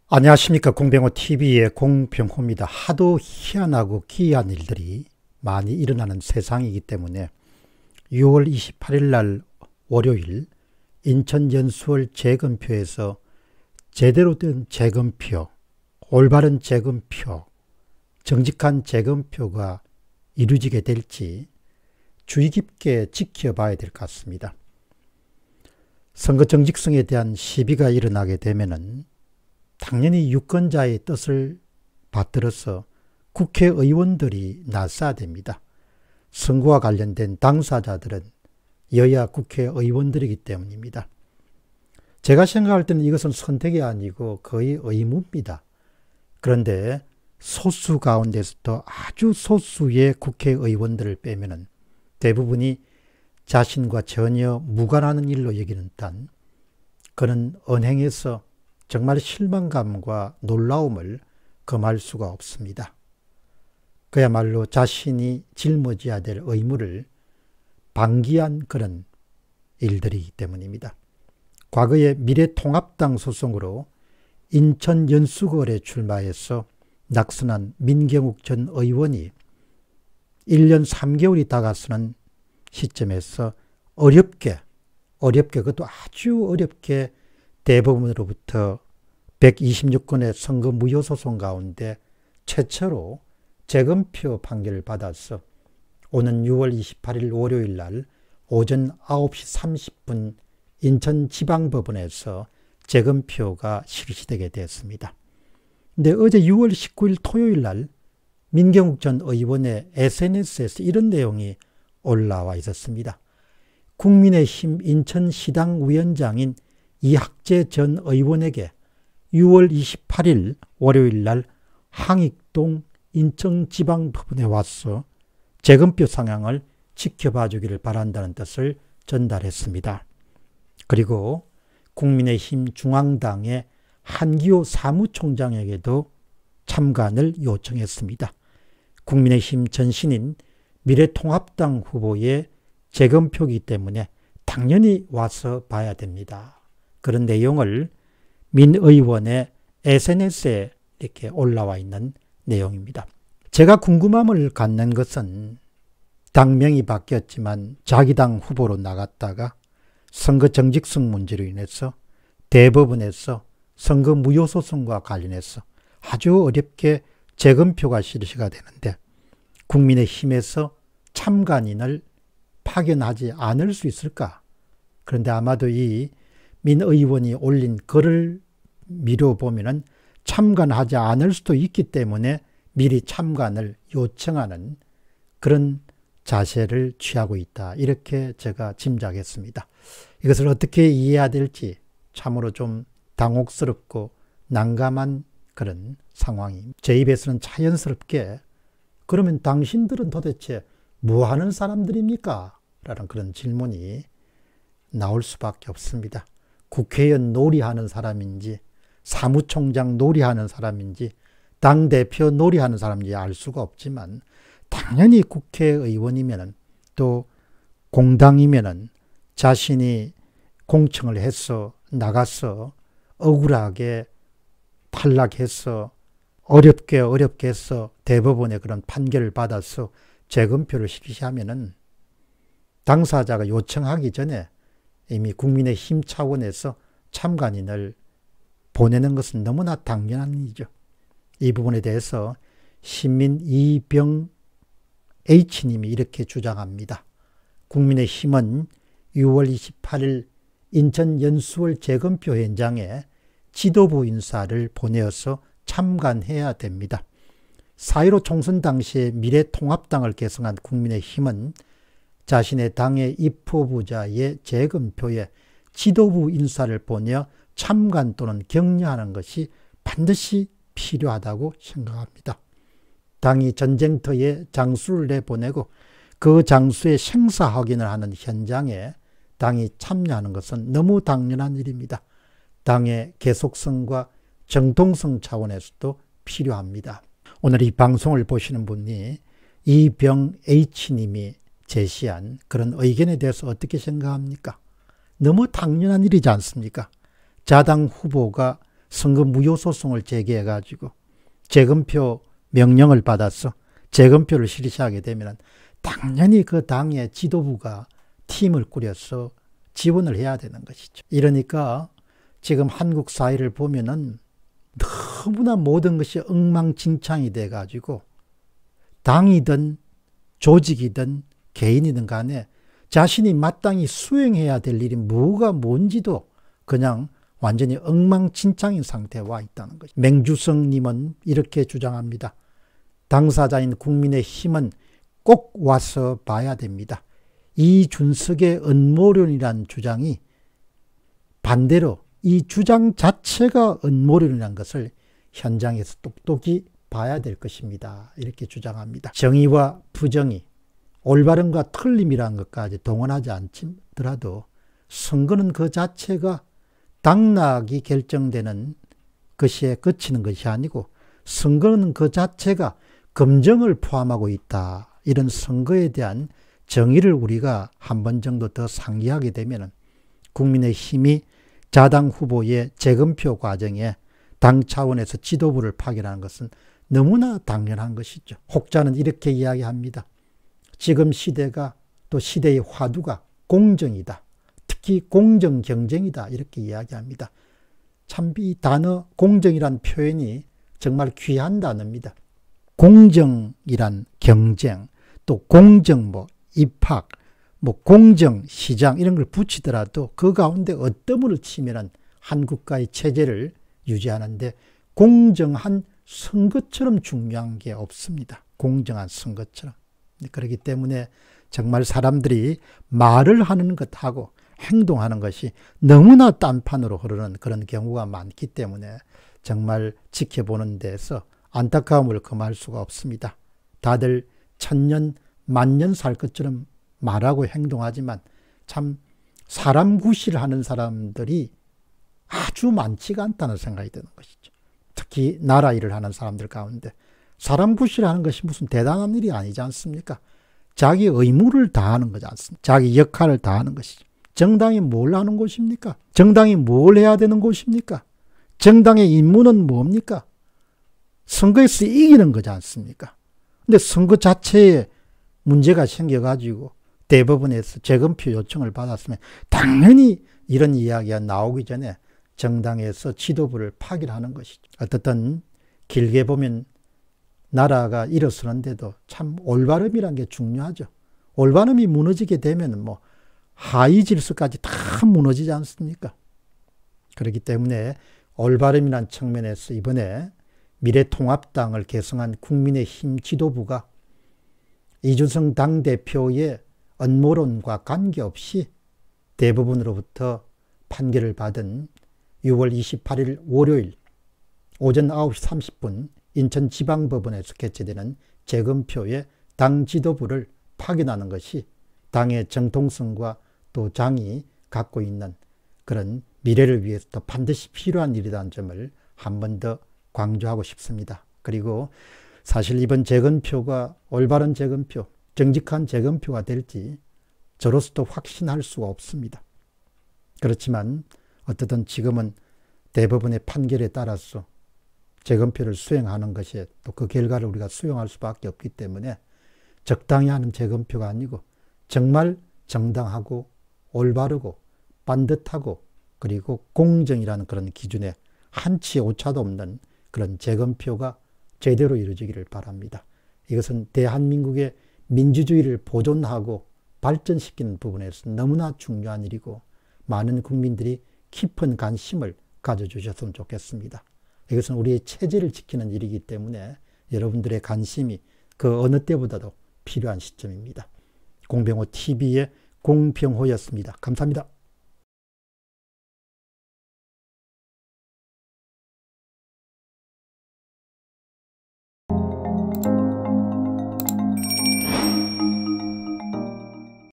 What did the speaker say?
안녕하십니까. 공병호TV의 공병호입니다. 하도 희한하고 기이한 일들이 많이 일어나는 세상이기 때문에 6월 28일 날 월요일 인천 연수원 재검표에서 제대로 된 재검표, 올바른 재검표, 정직한 재검표가 이루어지게 될지 주의 깊게 지켜봐야 될 것 같습니다. 선거 정직성에 대한 시비가 일어나게 되면은 당연히 유권자의 뜻을 받들어서 국회의원들이 나서야 됩니다. 선거와 관련된 당사자들은 여야 국회의원들이기 때문입니다. 제가 생각할 때는 이것은 선택이 아니고 거의 의무입니다. 그런데 소수 가운데서도 아주 소수의 국회의원들을 빼면은 대부분이 자신과 전혀 무관한 일로 여기는 단 그는 언행에서 정말 실망감과 놀라움을 금할 수가 없습니다. 그야말로 자신이 짊어져야 될 의무를 방기한 그런 일들이기 때문입니다. 과거에 미래통합당 소송으로 인천 연수구에 출마해서 낙선한 민경욱 전 의원이 1년 3개월이 다가서는 시점에서 어렵게 그것도 아주 어렵게 대법원으로부터 126건의 선거 무효 소송 가운데 최초로 재검표 판결을 받아서 오는 6월 28일 월요일 날 오전 9시 30분 인천지방법원에서 재검표가 실시되게 됐습니다. 근데 어제 6월 19일 토요일 날 민경욱 전 의원의 SNS에서 이런 내용이 올라와 있었습니다. 국민의힘 인천시당 위원장인 이학재 전 의원에게 6월 28일 월요일 날 항익동 인천지방법원에 와서 재검표 상황을 지켜봐 주기를 바란다는 뜻을 전달했습니다. 그리고 국민의힘 중앙당의 한기호 사무총장에게도 참관을 요청했습니다. 국민의힘 전신인 미래통합당 후보의 재검표이기 때문에 당연히 와서 봐야 됩니다. 그런 내용을 민 의원의 SNS에 이렇게 올라와 있는 내용입니다. 제가 궁금함을 갖는 것은 당명이 바뀌었지만 자기 당 후보로 나갔다가 선거 정직성 문제로 인해서 대법원에서 선거 무효 소송과 관련해서 아주 어렵게 재검표가 실시가 되는데 국민의힘에서 참관인을 파견하지 않을 수 있을까? 그런데 아마도 이 민 의원이 올린 글을 미뤄보면 참관하지 않을 수도 있기 때문에 미리 참관을 요청하는 그런 자세를 취하고 있다. 이렇게 제가 짐작했습니다. 이것을 어떻게 이해해야 될지 참으로 좀 당혹스럽고 난감한 그런 상황이 제 입에서는 자연스럽게 그러면 당신들은 도대체 뭐 하는 사람들입니까? 라는 그런 질문이 나올 수밖에 없습니다. 국회의원 놀이하는 사람인지 사무총장 놀이하는 사람인지 당대표 놀이하는 사람인지 알 수가 없지만 당연히 국회의원이면 또 공당이면 자신이 공청을 해서 나가서 억울하게 탈락해서 어렵게 해서 대법원의 그런 판결을 받아서 재검표를 실시하면은 당사자가 요청하기 전에 이미 국민의힘 차원에서 참관인을 보내는 것은 너무나 당연한 일이죠. 이 부분에 대해서 신민 이병 H님이 이렇게 주장합니다. 국민의힘은 6월 28일 인천 연수원 재검표 현장에 지도부 인사를 보내어서 참관해야 됩니다. 4.15 총선 당시에 미래통합당을 개성한 국민의힘은 자신의 당의 입후보자의 재검표에 지도부 인사를 보내어 참관 또는 격려하는 것이 반드시 필요하다고 생각합니다. 당이 전쟁터에 장수를 내보내고 그 장수의 생사 확인을 하는 현장에 당이 참여하는 것은 너무 당연한 일입니다. 당의 계속성과 정통성 차원에서도 필요합니다. 오늘 이 방송을 보시는 분이 이병 H님이 제시한 그런 의견에 대해서 어떻게 생각합니까? 너무 당연한 일이지 않습니까? 자당 후보가 선거 무효소송을 제기해가지고 재검표 명령을 받아서 재검표를 실시하게 되면 당연히 그 당의 지도부가 팀을 꾸려서 지원을 해야 되는 것이죠. 이러니까 지금 한국 사회를 보면은 너무나 모든 것이 엉망진창이 돼가지고 당이든 조직이든 개인이든 간에 자신이 마땅히 수행해야 될 일이 뭐가 뭔지도 그냥 완전히 엉망진창인 상태에 와 있다는 것이죠. 맹주성님은 이렇게 주장합니다. 당사자인 국민의힘은 꼭 와서 봐야 됩니다. 이준석의 음모론이란 주장이 반대로 이 주장 자체가 음모론이라는 것을 현장에서 똑똑히 봐야 될 것입니다. 이렇게 주장합니다. 정의와 부정의, 올바름과 틀림이라는 것까지 동원하지 않더라도 선거는 그 자체가 당락이 결정되는 것에 그치는 것이 아니고 선거는 그 자체가 검증을 포함하고 있다. 이런 선거에 대한 정의를 우리가 한 번 정도 더 상기하게 되면 국민의힘이 자당 후보의 재검표 과정에 당 차원에서 지도부를 파견하는 것은 너무나 당연한 것이죠. 혹자는 이렇게 이야기합니다. 지금 시대가 또 시대의 화두가 공정이다. 특히 공정 경쟁이다. 이렇게 이야기합니다. 참 이 단어 공정이란 표현이 정말 귀한 단어입니다. 공정이란 경쟁, 또 공정 입학, 공정 시장 이런 걸 붙이더라도 그 가운데 어떤 치면은 한국과의 체제를 유지하는데 공정한 선거처럼 중요한 게 없습니다. 공정한 선거처럼. 그렇기 때문에 정말 사람들이 말을 하는 것하고 행동하는 것이 너무나 딴판으로 흐르는 그런 경우가 많기 때문에 정말 지켜보는 데서 안타까움을 금할 수가 없습니다. 다들 천년, 만년 살 것처럼 말하고 행동하지만 참 사람 구실하는 사람들이 아주 많지가 않다는 생각이 드는 것이죠. 특히 나라 일을 하는 사람들 가운데 사람 구실하는 것이 무슨 대단한 일이 아니지 않습니까? 자기 의무를 다하는 거지 않습니까? 자기 역할을 다하는 것이죠. 정당이 뭘 하는 곳입니까? 정당이 뭘 해야 되는 곳입니까? 정당의 임무는 뭡니까? 선거에서 이기는 거지 않습니까? 근데 선거 자체에 문제가 생겨가지고 대법원에서 재검표 요청을 받았으면 당연히 이런 이야기가 나오기 전에 정당에서 지도부를 파견하는 것이죠. 어떻든 길게 보면 나라가 일어서는데도 참 올바름이란 게 중요하죠. 올바름이 무너지게 되면 하위 질서까지 다 무너지지 않습니까? 그렇기 때문에 올바름이란 측면에서 이번에 미래통합당을 개성한 국민의힘 지도부가 이준석 당대표의 음모론과 관계없이 대법원으로부터 판결을 받은 6월 28일 월요일 오전 9시 30분 인천지방법원에서 개최되는 재검표의 당 지도부를 파견하는 것이 당의 정통성과 또 당이 갖고 있는 그런 미래를 위해서도 반드시 필요한 일이라는 점을 한 번 더 강조하고 싶습니다. 그리고 사실 이번 재검표가 올바른 재검표, 정직한 재검표가 될지 저로서도 확신할 수가 없습니다. 그렇지만 어떻든 지금은 대법원의 판결에 따라서 재검표를 수행하는 것이 또 그 결과를 우리가 수용할 수밖에 없기 때문에 적당히 하는 재검표가 아니고 정말 정당하고 올바르고 반듯하고 그리고 공정이라는 그런 기준에 한치의 오차도 없는 그런 재검표가 제대로 이루어지기를 바랍니다. 이것은 대한민국의 민주주의를 보존하고 발전시키는 부분에서 너무나 중요한 일이고 많은 국민들이 깊은 관심을 가져주셨으면 좋겠습니다. 이것은 우리의 체제를 지키는 일이기 때문에 여러분들의 관심이 그 어느 때보다도 필요한 시점입니다. 공병호 TV의 공병호였습니다. 감사합니다.